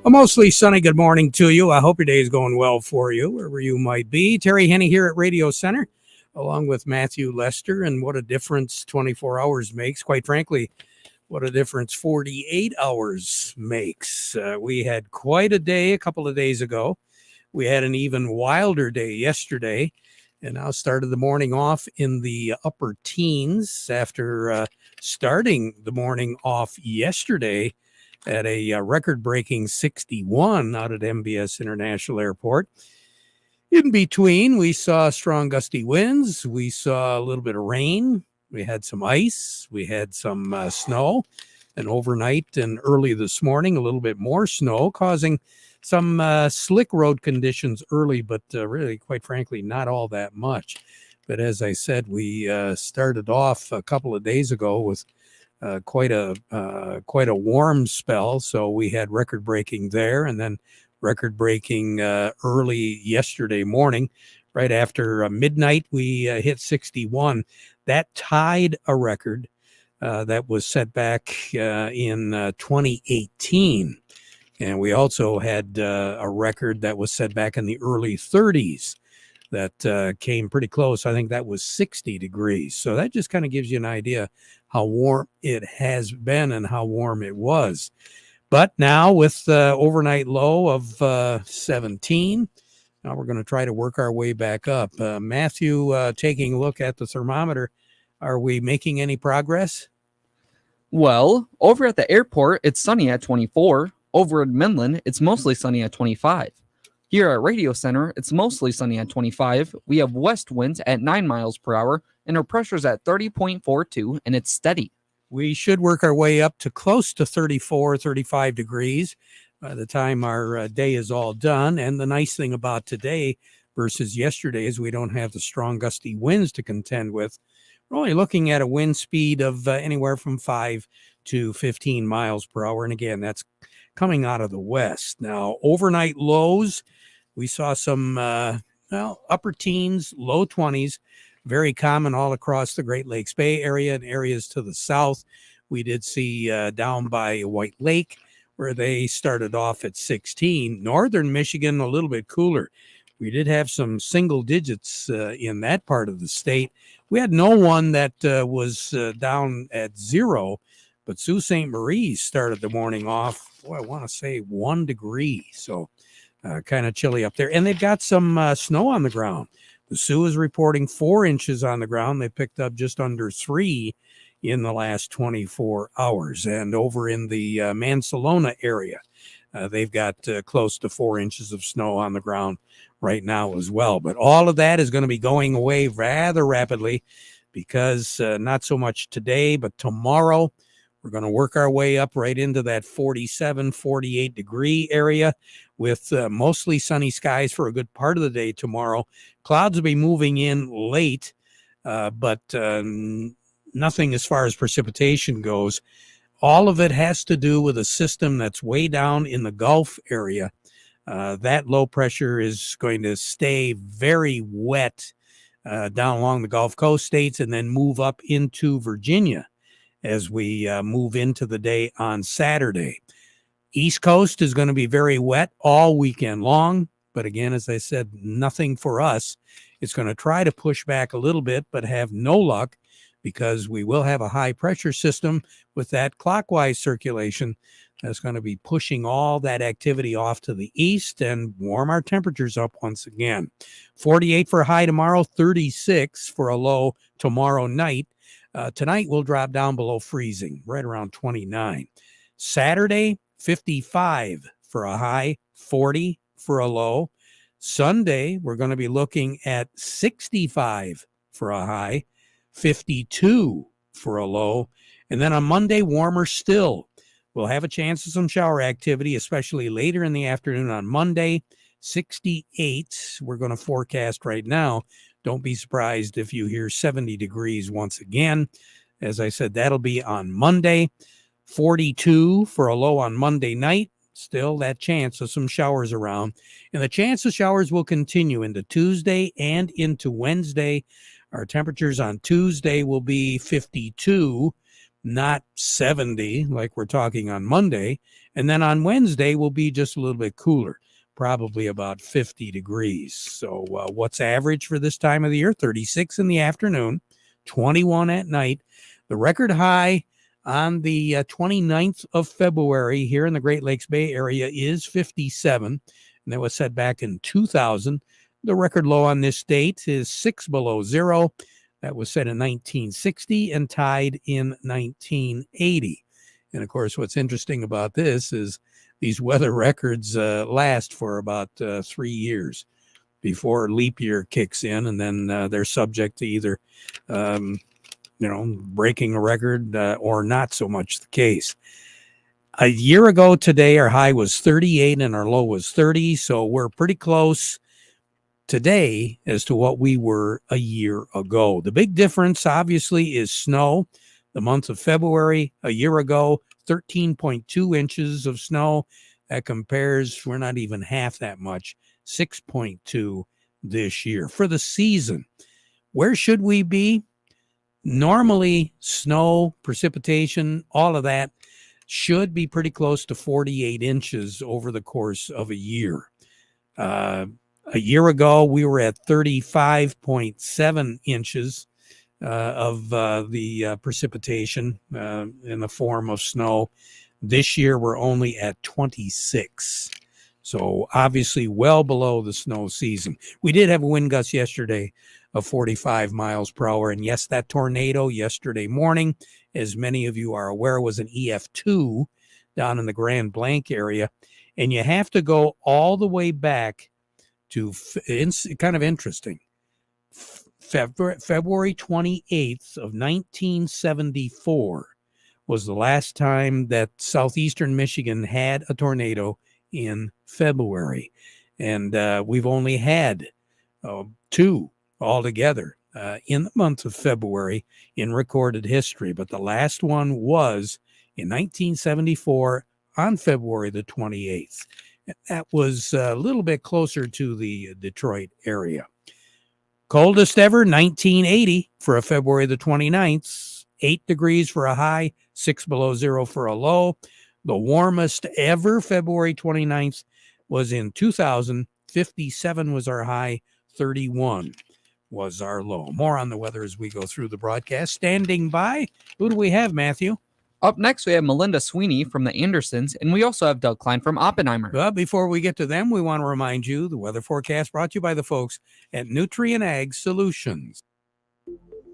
A mostly sunny good morning to you. I hope your day is going well for you, wherever you might be. Terry Henne here at Radio Center, along with Matthew Lester. And what a difference 24 hours makes. Quite frankly, what a difference 48 hours makes. We had quite a day a couple of days ago. We had an even wilder day yesterday, and now started the morning off in the upper teens after starting the morning off yesterday at a record-breaking 61 out at MBS International Airport. In between, we saw strong gusty winds. We saw a little bit of rain. We had some ice. We had some snow. And overnight and early this morning, a little bit more snow, causing some slick road conditions early, but really, quite frankly, not all that much. But as I said, we started off a couple of days ago with quite a warm spell. So we had record breaking there, and then record breaking early yesterday morning, right after midnight. We hit 61. That tied a record that was set back in 2018, and we also had a record that was set back in the early 30s. That came pretty close. I think that was 60 degrees. So that just kind of gives you an idea how warm it has been and how warm it was. But now with overnight low of 17, now we're going to try to work our way back up. Matthew, taking a look at the thermometer, are we making any progress? Well, over at the airport, it's sunny at 24. Over in Midland, it's mostly sunny at 25. Here at Radio Center, it's mostly sunny at 25. We have west winds at 9 miles per hour, and our pressure's at 30.42, and it's steady. We should work our way up to close to 34, 35 degrees by the time our day is all done. And the nice thing about today versus yesterday is we don't have the strong gusty winds to contend with. We're only looking at a wind speed of anywhere from 5 to 15 miles per hour. And again, that's coming out of the west. Now, overnight lows, we saw some, upper teens, low 20s, very common all across the Great Lakes Bay area and areas to the south. We did see down by White Lake where they started off at 16. Northern Michigan, a little bit cooler. We did have some single digits in that part of the state. We had no one that was down at 0, but Sault Ste. Marie started the morning off, I want to say 1 degree. So kind of chilly up there. And they've got some snow on the ground. The Sioux is reporting 4 inches on the ground. They picked up just under 3 in the last 24 hours. And over in the Mansalona area, they've got close to 4 inches of snow on the ground right now as well. But all of that is going to be going away rather rapidly because not so much today, but tomorrow, we're going to work our way up right into that 47, 48 degree area with mostly sunny skies for a good part of the day tomorrow. Clouds will be moving in late, but nothing as far as precipitation goes. All of it has to do with a system that's way down in the Gulf area. That low pressure is going to stay very wet down along the Gulf Coast states and then move up into Virginia as we move into the day on Saturday. East Coast is going to be very wet all weekend long. But again, as I said, nothing for us. It's going to try to push back a little bit, but have no luck because we will have a high pressure system with that clockwise circulation that's going to be pushing all that activity off to the east and warm our temperatures up once again. 48 for a high tomorrow, 36 for a low tomorrow night. Tonight we'll drop down below freezing, right around 29. Saturday, 55 for a high, 40 for a low. Sunday, we're going to be looking at 65 for a high, 52 for a low. And then on Monday, warmer still. We'll have a chance of some shower activity, especially later in the afternoon on Monday. 68, we're going to forecast right now. Don't be surprised if you hear 70 degrees once again. As I said, that'll be on Monday. 42 for a low on Monday night. Still that chance of some showers around. And the chance of showers will continue into Tuesday and into Wednesday. Our temperatures on Tuesday will be 52, not 70 like we're talking on Monday. And then on Wednesday will be just a little bit cooler, probably about 50 degrees. So what's average for this time of the year? 36 in the afternoon, 21 at night. The record high on the 29th of February here in the Great Lakes Bay Area is 57, and that was set back in 2000. The record low on this date is 6 below zero. That was set in 1960 and tied in 1980. And of course, what's interesting about this is these weather records last for about 3 years before leap year kicks in, and then they're subject to either breaking a record or not so much the case. A year ago today, our high was 38 and our low was 30. So we're pretty close today as to what we were a year ago. The big difference, obviously, is snow. The month of February, a year ago, 13.2 inches of snow. That compares, we're not even half that much, 6.2 this year. For the season, where should we be? Normally, snow, precipitation, all of that should be pretty close to 48 inches over the course of a year. A year ago, we were at 35.7 inches of the precipitation in the form of snow. This year, we're only at 26. So obviously well below the snow season. We did have a wind gust yesterday of 45 miles per hour. And yes, that tornado yesterday morning, as many of you are aware, was an EF2 down in the Grand Blanc area. And you have to go all the way back to, kind of interesting, February 28th of 1974 was the last time that southeastern Michigan had a tornado in February. And we've only had two altogether in the month of February in recorded history. But the last one was in 1974 on February the 28th. That was a little bit closer to the Detroit area. Coldest ever, 1980 for a February the 29th, 8 degrees for a high, 6 below zero for a low. The warmest ever, February 29th, was in 2000. 57 was our high, 31 was our low. More on the weather as we go through the broadcast. Standing by, who do we have, Matthew? Up next, we have Melinda Sweeney from the Andersons, and we also have Doug Klein from Oppenheimer. Well, before we get to them, we want to remind you the weather forecast brought to you by the folks at Nutrient Ag Solutions.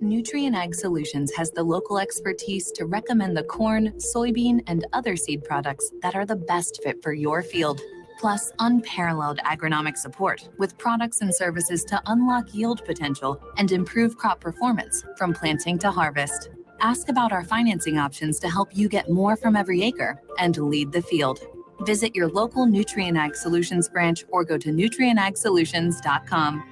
Nutrient Ag Solutions has the local expertise to recommend the corn, soybean, and other seed products that are the best fit for your field. Plus, unparalleled agronomic support with products and services to unlock yield potential and improve crop performance from planting to harvest. Ask about our financing options to help you get more from every acre and lead the field. Visit your local Nutrient Ag Solutions branch or go to nutrientagsolutions.com.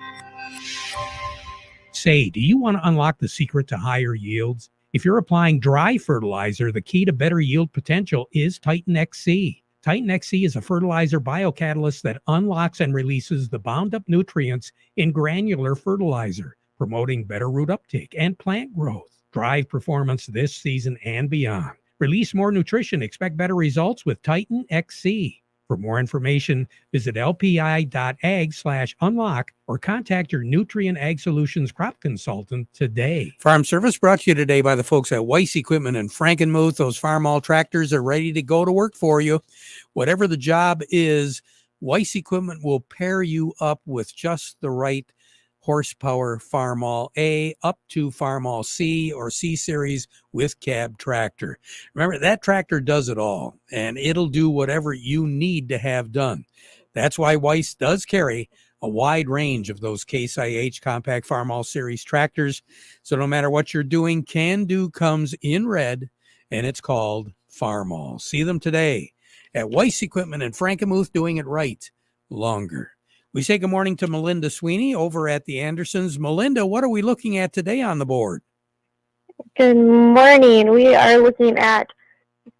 Say, do you want to unlock the secret to higher yields? If you're applying dry fertilizer, the key to better yield potential is Titan XC. Titan XC is a fertilizer biocatalyst that unlocks and releases the bound-up nutrients in granular fertilizer, promoting better root uptake and plant growth. Drive performance this season and beyond. Release more nutrition. Expect better results with Titan XC. For more information, visit lpi.ag/unlock or contact your Nutrient Ag Solutions crop consultant today. Farm Service brought to you today by the folks at Weiss Equipment in Frankenmuth. Those Farmall tractors are ready to go to work for you. Whatever the job is, Weiss Equipment will pair you up with just the right horsepower Farmall A up to Farmall C or C Series with cab tractor. Remember, that tractor does it all, and it'll do whatever you need to have done. That's why Weiss does carry a wide range of those Case IH compact Farmall Series tractors. So no matter what you're doing, Can Do comes in red, and it's called Farmall. See them today at Weiss Equipment in Frankenmuth, doing it right longer. We say good morning to Melinda Sweeney over at the Andersons. Melinda, what are we looking at today on the board? Good morning. We are looking at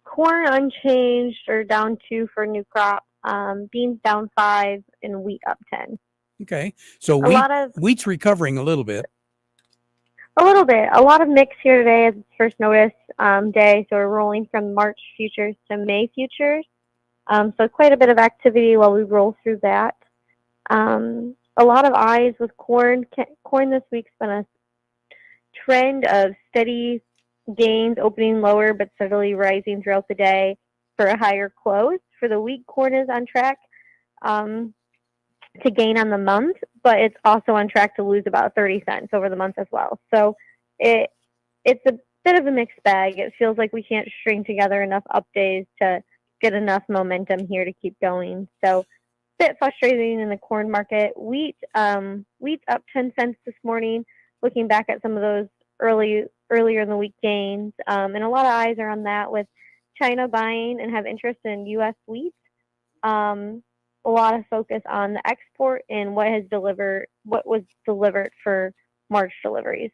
corn unchanged or down 2 for new crop, beans down 5, and wheat up 10. Okay, so wheat's recovering a little bit. A little bit. A lot of mix here today as it's first notice day, so we're rolling from March futures to May futures. So quite a bit of activity while we roll through that. A lot of eyes with corn. Corn this week's been a trend of steady gains, opening lower but steadily rising throughout the day for a higher close. For the week, corn is on track to gain on the month, but it's also on track to lose about 30 cents over the month as well. So it's a bit of a mixed bag. It feels like we can't string together enough up days to get enough momentum here to keep going. So bit frustrating in the corn market. Wheat's up 10 cents this morning. Looking back at some of those earlier in the week gains, and a lot of eyes are on that with China buying and have interest in U.S. wheat. A lot of focus on the export and what was delivered for March deliveries.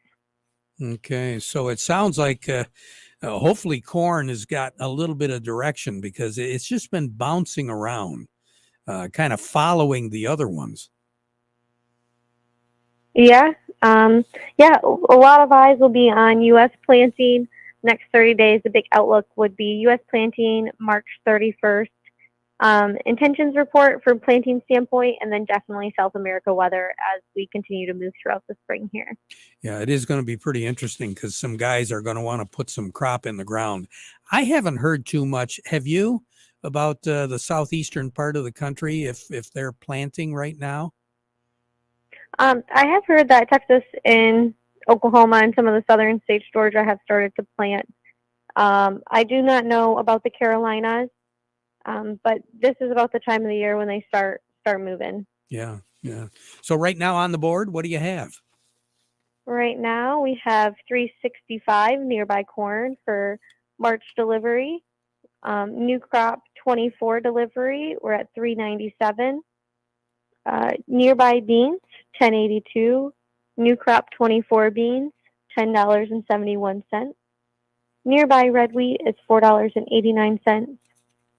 Okay, so it sounds like hopefully corn has got a little bit of direction because it's just been bouncing around, kind of following the other ones. Yeah, a lot of eyes will be on U.S. planting. Next 30 days, the big outlook would be U.S. planting March 31st. Intentions report from planting standpoint, and then definitely South America weather as we continue to move throughout the spring here. Yeah, it is going to be pretty interesting because some guys are going to want to put some crop in the ground. I haven't heard too much. Have you about the southeastern part of the country if they're planting right now? I have heard that Texas and Oklahoma and some of the southern states, Georgia, have started to plant. I do not know about the Carolinas. But this is about the time of the year when they start moving. Yeah. So right now on the board, what do you have? Right now we have 365 nearby corn for March delivery. New crop 24 delivery, we're at 397. Nearby beans 1082. New crop 24 beans $10.71. Nearby red wheat is $4.89.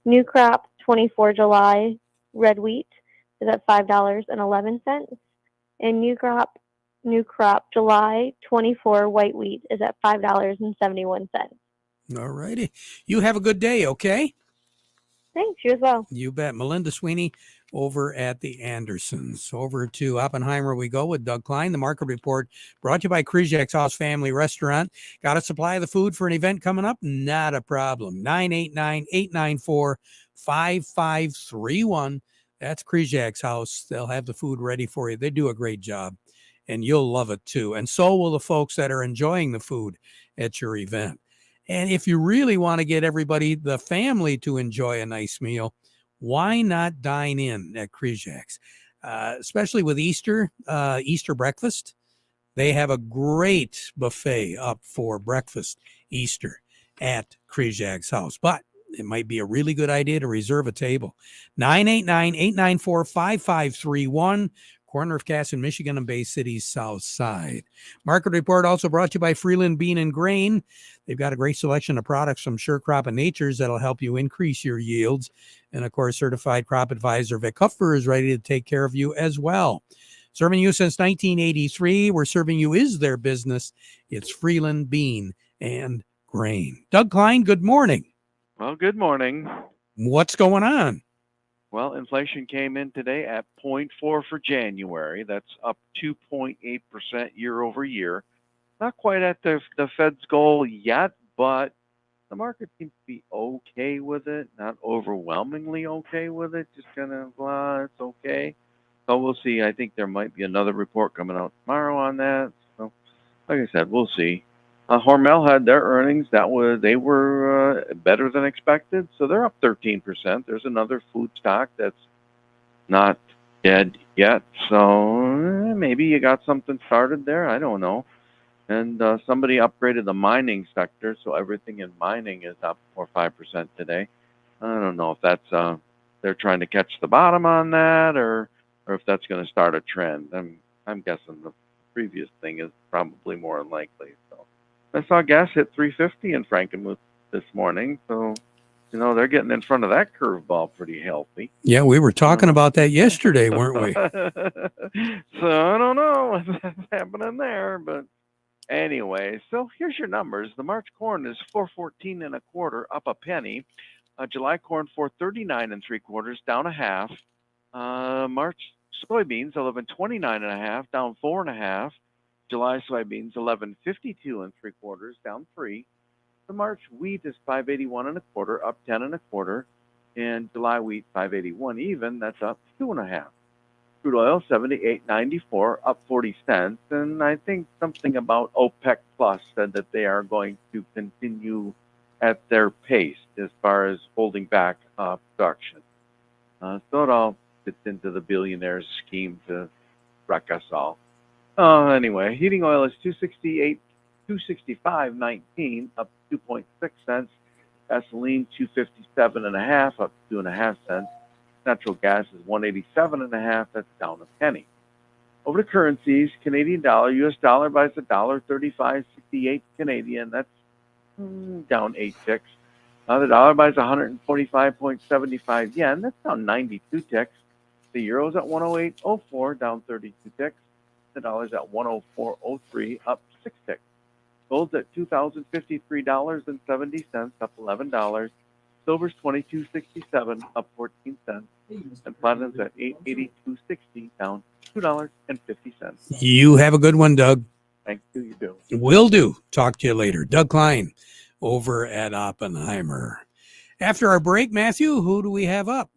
New crop 24 July red wheat is at $5.11, and new crop July 24 white wheat is at $5.71. All righty. You have a good day, okay? Thanks, you as well. You bet. Melinda Sweeney over at the Andersons. Over to Oppenheimer we go with Doug Klein. The market report brought to you by Kryzak's House Family Restaurant. Got a supply of the food for an event coming up? Not a problem. 989-894-5531. That's Kryzak's House. They'll have the food ready for you. They do a great job, and you'll love it too. And so will the folks that are enjoying the food at your event. And if you really want to get everybody, the family, to enjoy a nice meal, why not dine in at Kryzak's? Especially with Easter breakfast. They have a great buffet up for breakfast Easter at Kryzak's House. But it might be a really good idea to reserve a table. 989-894-5531. Corner of Cass in Michigan and Bay City's South Side. Market report also brought to you by Freeland Bean and Grain. They've got a great selection of products from Sure Crop and Nature's that'll help you increase your yields. And of course, certified crop advisor Vic Huffer is ready to take care of you as well. Serving you since 1983. We're serving you is their business. It's Freeland Bean and Grain. Doug Klein, good morning. Well, good morning. What's going on? Well, inflation came in today at 0.4 for January. That's up 2.8% year over year. Not quite at the Fed's goal yet, but the market seems to be okay with it. Not overwhelmingly okay with it. Just kind of, it's okay. So we'll see. I think there might be another report coming out tomorrow on that. So, like I said, we'll see. Hormel had their earnings. They were better than expected, so they're up 13%. There's another food stock that's not dead yet, so maybe you got something started there. I don't know. And somebody upgraded the mining sector, so everything in mining is up 4 or 5% today. I don't know if that's they're trying to catch the bottom on that, or if that's going to start a trend. I'm guessing the previous thing is probably more unlikely. So. I saw gas hit 350 in Frankenmuth this morning, so they're getting in front of that curveball pretty healthy. Yeah, we were talking about that yesterday, weren't we? So I don't know what's happening there, but anyway. So here's your numbers. The March corn is 414 1/4, up a penny. July corn 439 and 3/4, down a half. March soybeans 1129 and a half, down 4.5. July soybeans 1152 and 3/4, down 3. The March wheat is 581 and a quarter, up 10 and a quarter, and July wheat 581 even, that's up 2.5. Crude oil 78.94, up 40 cents, and I think something about OPEC Plus said that they are going to continue at their pace as far as holding back production. So it all fits into the billionaires' scheme to wreck us all. Anyway, heating oil is 265.19, up 2.6 cents. Gasoline 257.5, up 2.5 cents. Natural gas is 187.5, that's down a penny. Over to currencies, Canadian dollar, US dollar buys $1.3568 Canadian, that's down 8 ticks. The dollar buys 145.75 yen, that's down 92 ticks. The euro's at 108.04, down 32 ticks. The dollar's at 104.03, up 6 ticks. Gold's at $2,053.70, up $11. Silver's $22.67, up 14 cents. And platinum's at $882.60, down $2.50. You have a good one, Doug. Thank you, you do. Will do. Talk to you later. Doug Klein over at Oppenheimer. After our break, Matthew, who do we have up?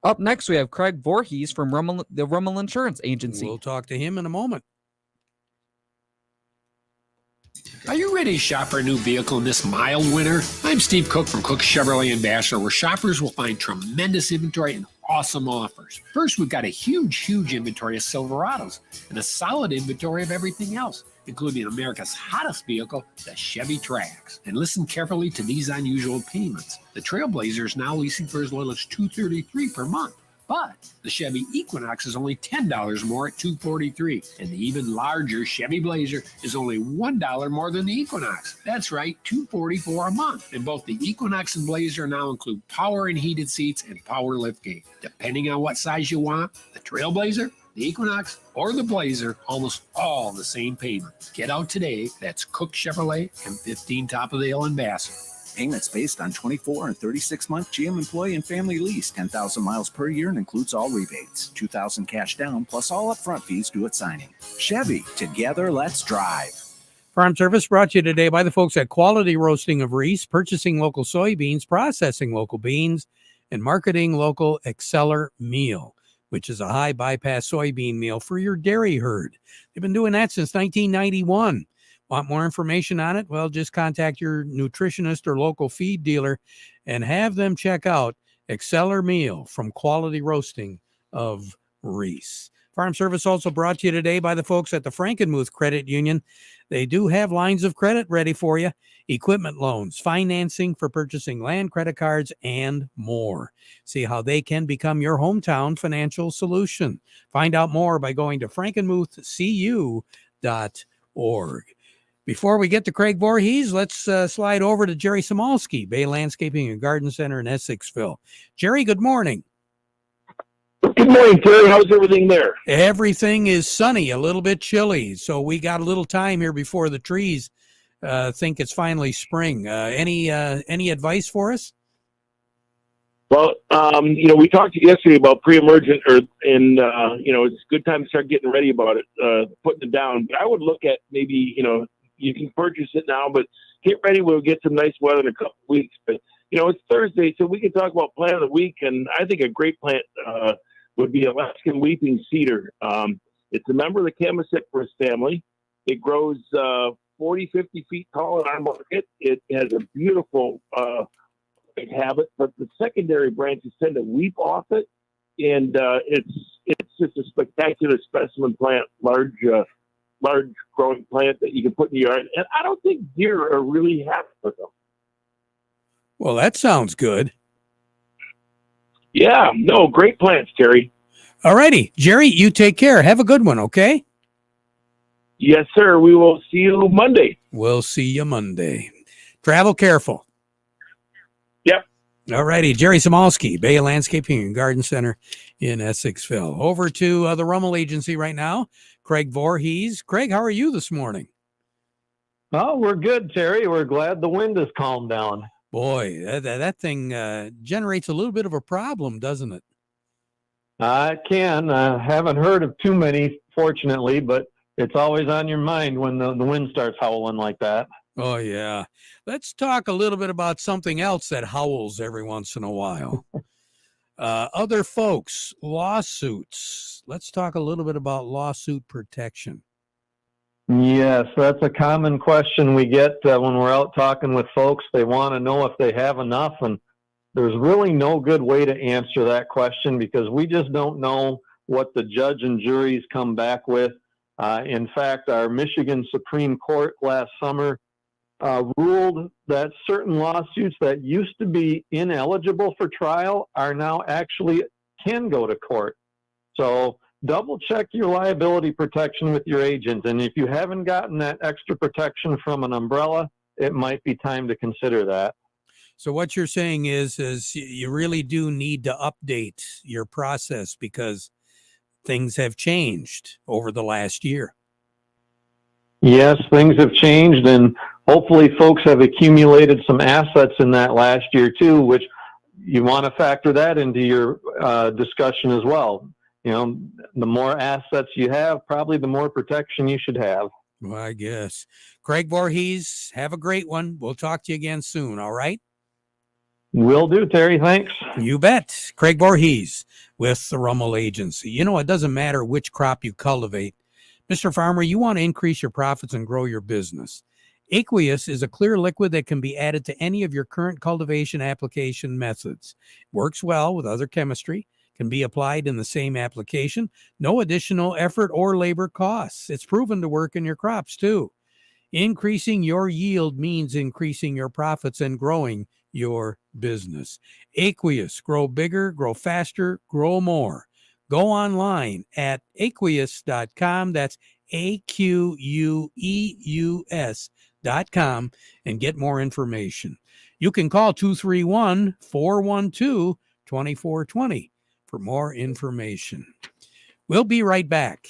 Up next, we have Craig Voorhees from the Rummel Insurance Agency. We'll talk to him in a moment. Are you ready to shop for a new vehicle in this mild winter? I'm Steve Cook from Cook Chevrolet Ambassador, where shoppers will find tremendous inventory and awesome offers. First, we've got a huge inventory of Silverados and a solid inventory of everything else, including America's hottest vehicle, the Chevy Trax. And listen carefully to these unusual payments. The Trailblazer is now leasing for as little as $233 per month. But the Chevy Equinox is only $10 more at $243, and the even larger Chevy Blazer is only $1 more than the Equinox. That's right, $244 a month. And both the Equinox and Blazer now include power and heated seats and power liftgate. Depending on what size you want, the Trailblazer, the Equinox, or the Blazer, almost all the same payment. Get out today. That's Cook Chevrolet and 15 Top of the Hill Ambassador. Payments based on 24 and 36-month GM employee and family lease, 10,000 miles per year, and includes all rebates. $2,000 cash down, plus all upfront fees due at signing. Chevy, together, let's drive. Farm Service brought to you today by the folks at Quality Roasting of Reese, purchasing local soybeans, processing local beans, and marketing local Exceller meal, which is a high bypass soybean meal for your dairy herd. They've been doing that since 1991. Want more information on it? Well, just contact your nutritionist or local feed dealer and have them check out Exceller Meal from Quality Roasting of Reese. Farm Service also brought to you today by the folks at the Frankenmuth Credit Union. They do have lines of credit ready for you, equipment loans, financing for purchasing land, credit cards, and more. See how they can become your hometown financial solution. Find out more by going to frankenmuthcu.org. Before we get to Craig Voorhees, let's slide over to Jerry Samalski, Bay Landscaping and Garden Center in Essexville. Jerry, good morning. Good morning, Terry. How's everything there? Everything is sunny, a little bit chilly, so we got a little time here before the trees think it's finally spring. Any advice for us? Well, we talked yesterday about pre-emergent, it's a good time to start getting ready about it, putting it down. But I would look at maybe, you can purchase it now, but get ready. We'll get some nice weather in a couple of weeks. But, it's Thursday, so we can talk about plant of the week. And I think a great plant would be Alaskan weeping cedar. It's a member of the Chemisiferous family. It grows 40, 50 feet tall in our market. It has a beautiful habit, but the secondary branches tend to weep off it. And it's just a spectacular specimen plant, large growing plant that you can put in your yard. And I don't think deer are really happy with them. Well, that sounds good. Yeah, no, great plants, Terry. All righty. Jerry, you take care. Have a good one, okay? Yes, sir. We will see you Monday. We'll see you Monday. Travel careful. Yep. All righty. Jerry Samalski, Bay Landscaping and Garden Center in Essexville. Over to the Rummel Agency right now. Craig Voorhees. Craig, how are you this morning? Oh, we're good, Terry. We're glad the wind has calmed down. Boy, that thing generates a little bit of a problem, doesn't it? I can. I haven't heard of too many, fortunately, but it's always on your mind when the wind starts howling like that. Oh, yeah. Let's talk a little bit about something else that howls every once in a while. Other folks, lawsuits. Let's talk a little bit about lawsuit protection. Yes, that's a common question we get when we're out talking with folks. They want to know if they have enough, and there's really no good way to answer that question because we just don't know what the judge and juries come back with. In fact, our Michigan Supreme Court last summer ruled that certain lawsuits that used to be ineligible for trial are now actually can go to court. So double check your liability protection with your agent. And if you haven't gotten that extra protection from an umbrella, it might be time to consider that. So what you're saying is you really do need to update your process because things have changed over the last year. Yes, things have changed, and hopefully folks have accumulated some assets in that last year too, which you want to factor that into your discussion as well. You know, the more assets you have, probably the more protection you should have. Well, I guess. Craig Voorhees, have a great one. We'll talk to you again soon, all right? Will do, Terry. Thanks. You bet. Craig Voorhees with the Rummel Agency. You know, it doesn't matter which crop you cultivate. Mr. Farmer, you want to increase your profits and grow your business. Aqueous is a clear liquid that can be added to any of your current cultivation application methods. Works well with other chemistry, can be applied in the same application, no additional effort or labor costs. It's proven to work in your crops too. Increasing your yield means increasing your profits and growing your business. Aqueous, grow bigger, grow faster, grow more. Go online at aqueous.com. That's AQUEUS.com and get more information. You can call 231-412-2420 for more information. We'll be right back.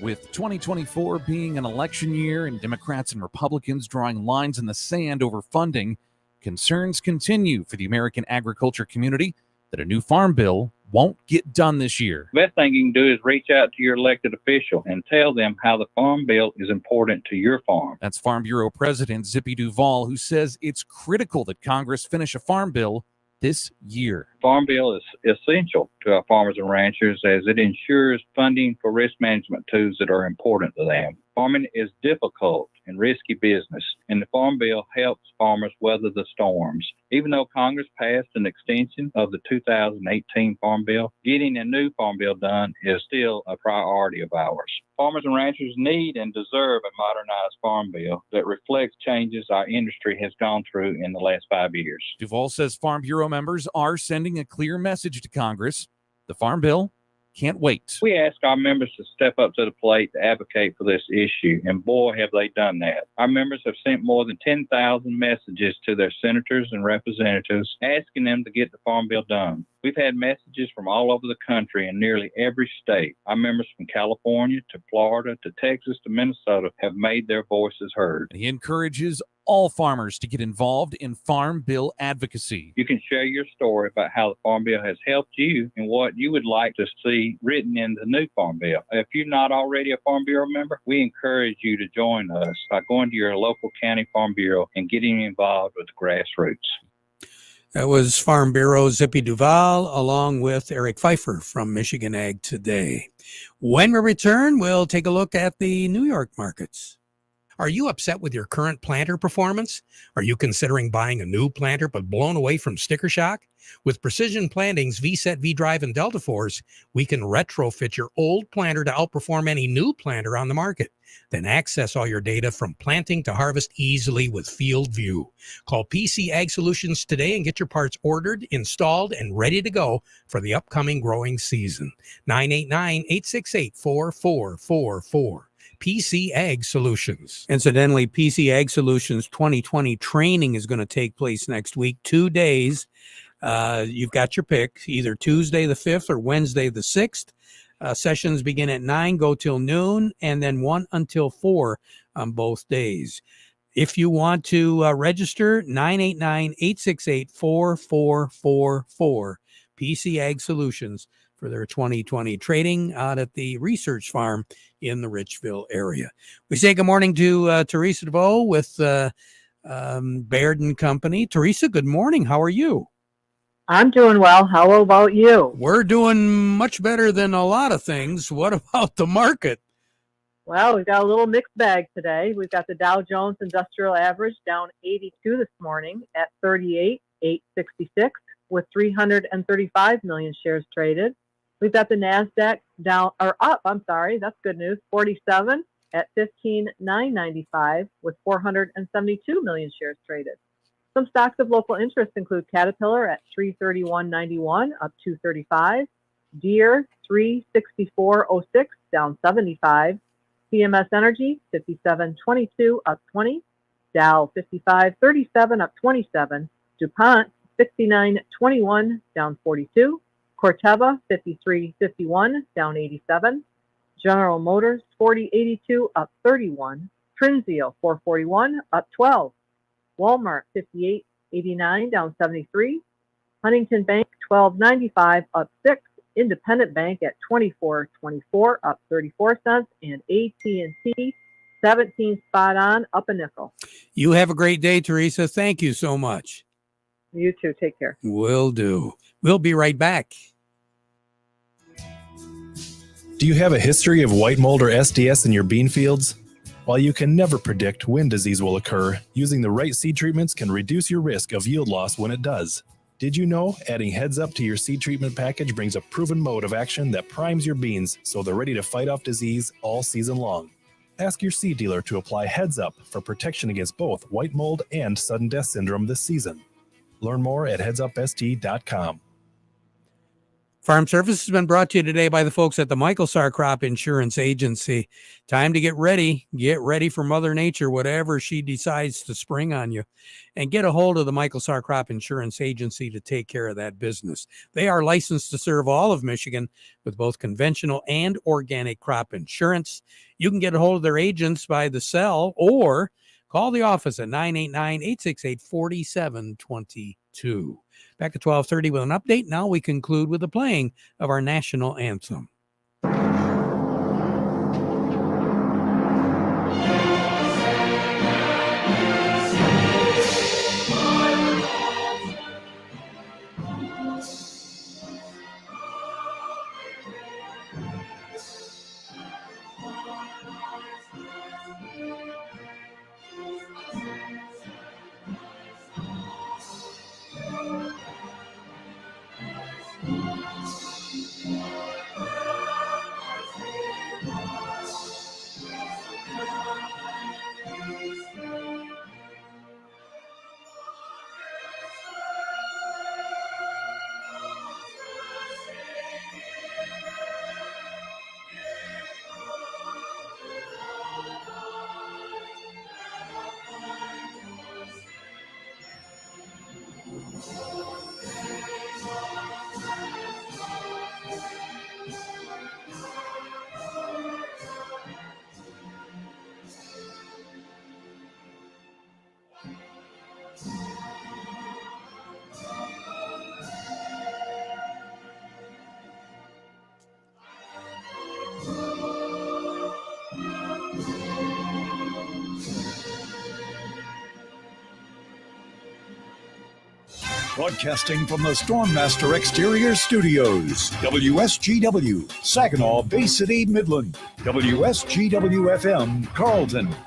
With 2024 being an election year and Democrats and Republicans drawing lines in the sand over funding, concerns continue for the American agriculture community that a new farm bill won't get done this year. The best thing you can do is reach out to your elected official and tell them how the farm bill is important to your farm. That's Farm Bureau President Zippy Duvall, who says it's critical that Congress finish a farm bill this year. Farm bill is essential to our farmers and ranchers as it ensures funding for risk management tools that are important to them. Farming is difficult and risky business, and the Farm Bill helps farmers weather the storms. Even though Congress passed an extension of the 2018 Farm Bill, getting a new Farm Bill done is still a priority of ours. Farmers and ranchers need and deserve a modernized Farm Bill that reflects changes our industry has gone through in the last 5 years. Duvall says Farm Bureau members are sending a clear message to Congress. The Farm Bill can't wait. We ask our members to step up to the plate to advocate for this issue, and boy, have they done that. Our members have sent more than 10,000 messages to their senators and representatives asking them to get the Farm Bill done. We've had messages from all over the country in nearly every state. Our members from California to Florida to Texas to Minnesota have made their voices heard. And he encourages all farmers to get involved in Farm Bill advocacy. You can share your story about how the Farm Bill has helped you and what you would like to see written in the new Farm Bill. If you're not already a Farm Bureau member, we encourage you to join us by going to your local county Farm Bureau and getting involved with the grassroots. That was Farm Bureau Zippy Duvall along with Eric Pfeiffer from Michigan Ag Today. When we return, we'll take a look at the New York markets. Are you upset with your current planter performance? Are you considering buying a new planter but blown away from sticker shock? With Precision Planting's V-Set, V-Drive, and Delta Force, we can retrofit your old planter to outperform any new planter on the market. Then access all your data from planting to harvest easily with Field View. Call PC Ag Solutions today and get your parts ordered, installed, and ready to go for the upcoming growing season. 989-868-4444. PC Ag Solutions. Incidentally, PC Ag Solutions 2020 training is going to take place next week, 2 days. You've got your pick, either Tuesday the 5th or Wednesday the 6th. Sessions begin at 9, go till noon, and then 1 until 4 on both days. If you want to register, 989-868-4444, PC Ag Solutions for their 2020 trading out at the research farm in the Richville area. We say good morning to Teresa DeVoe with Baird and Company. Teresa, good morning. How are you? I'm doing well. How about you? We're doing much better than a lot of things. What about the market? Well, we've got a little mixed bag today. We've got the Dow Jones Industrial Average down 82 this morning at 38,866 with 335 million shares traded. We've got the NASDAQ that's good news, 47 at 15,995 with 472 million shares traded. Some stocks of local interest include Caterpillar at 331.91, up 235, Deere 364.06, down 75, CMS Energy 57.22, up 20, Dow 55.37, up 27, DuPont 69.21, down 42, Corteva 53.51, down 87, General Motors 40.82, up 31, Trinzio 441, up 12, Walmart 58.89, down 73, Huntington Bank 12.95, up 6, Independent Bank at 24.24, up 34 cents, and AT&T 17 spot on, up a nickel. You have a great day, Teresa. Thank you so much. You too. Take care. Will do. We'll be right back. Do you have a history of white mold or SDS in your bean fields? While you can never predict when disease will occur, using the right seed treatments can reduce your risk of yield loss when it does. Did you know adding Heads Up to your seed treatment package brings a proven mode of action that primes your beans so they're ready to fight off disease all season long? Ask your seed dealer to apply Heads Up for protection against both white mold and sudden death syndrome this season. Learn more at headsupst.com. Farm Service has been brought to you today by the folks at the Michael Sarr Crop Insurance Agency. Time to get ready. Get ready for Mother Nature, whatever she decides to spring on you. And get a hold of the Michael Sarr Crop Insurance Agency to take care of that business. They are licensed to serve all of Michigan with both conventional and organic crop insurance. You can get a hold of their agents by the cell or call the office at 989-868-4722. Back at 12:30 with an update. Now we conclude with the playing of our national anthem. Broadcasting from the Stormmaster Exterior Studios, WSGW, Saginaw Bay City, Midland, WSGW FM, Carlton,